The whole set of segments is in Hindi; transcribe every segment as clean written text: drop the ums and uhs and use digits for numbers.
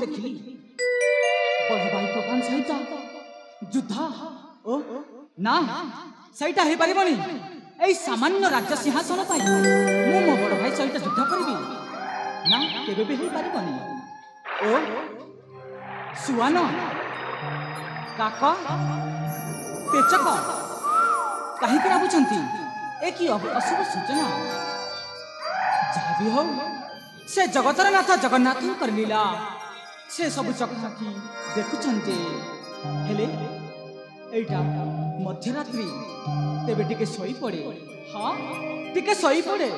देखिली बड़ भाई तोफान सहित युद्ध ओ ना सहीटा हे परिबनी ए सामान्य राज्य सिंहासन पाई मु मो बड़ भाई सहित युद्ध करबी ना केबे भी हे परिबनी ओ सुवान काक पेचक कहीं भावुंट ए कि अशुभ सूचना जहाँ भी हो से जगतर नाथ जगन्नाथ कर लीला से सब चकाचकी देखुंटे हेले एटा मध्यरात्रि तेबे टिके सोई पड़े हाँ टिके सोई पड़े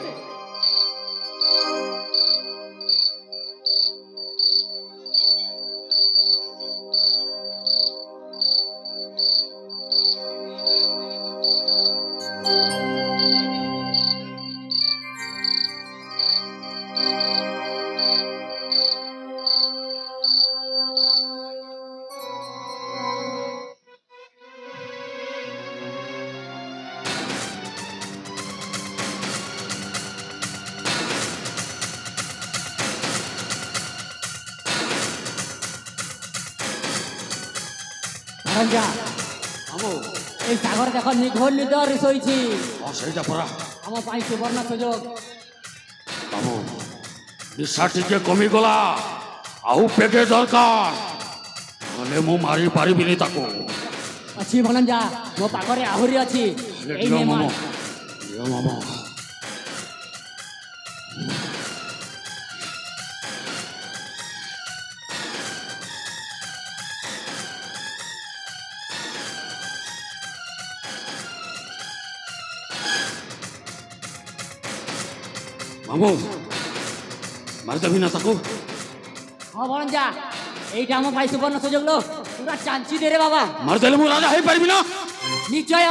सागर देख निघोर निदर शोची आम सुवर्ण सुजोग बाबू निशा टिके कमिगला आउ पेगे दरकार नले मु मारी पारिबिनी ताको अच्छी भणंजा मो पाखरे आहुरी अच्छी मामा मामू मारदेवी ना ताको हाँ भणंजा एइटा हम भाई सुवर्ण सुजोग लो पूरा चांची दे रे बाबा मारदेले मु राजा हे पारिबि ना निश्चय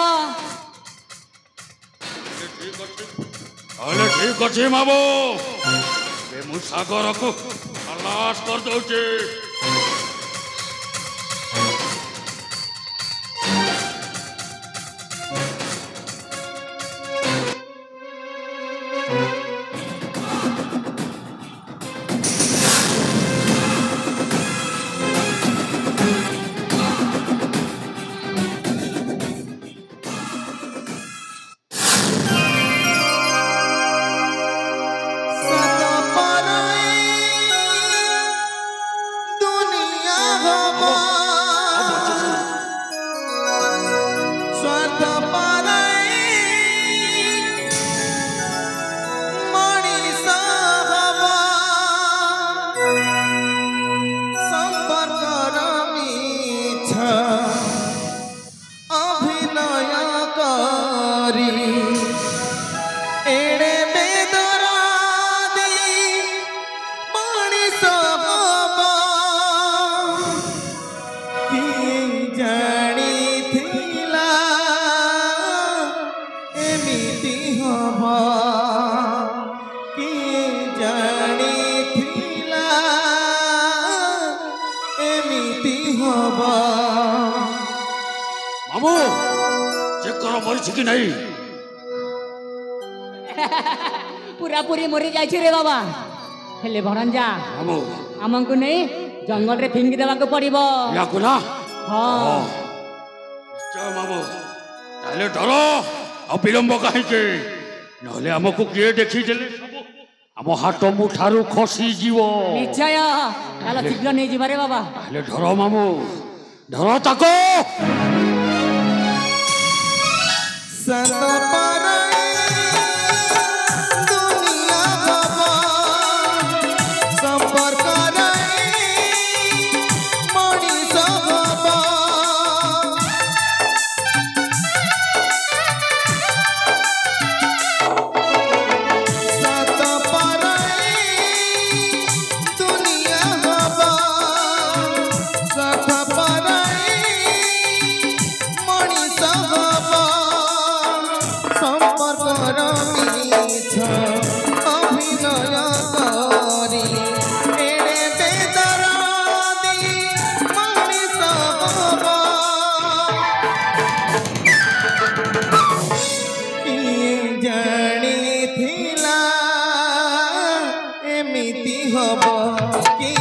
ठीक अच्छे मामू ए मु सागर को खलास कर दउचे कि नहीं पूरा पूरी मरी जाई रे बाबा हेले भणंजा मामू हमको नहीं जंगल रे फिंगी देवा को पड़िबो याको ना हां चल मामू ताले डरो आ विलंब काहे के नहले हमको किए देखि देले सब हम हाथ मुठारू खसी जीवो निश्चय ताला शीघ्र नहीं जीवा रे बाबा ताले डरो मामू डरो ताको एमिति हब कि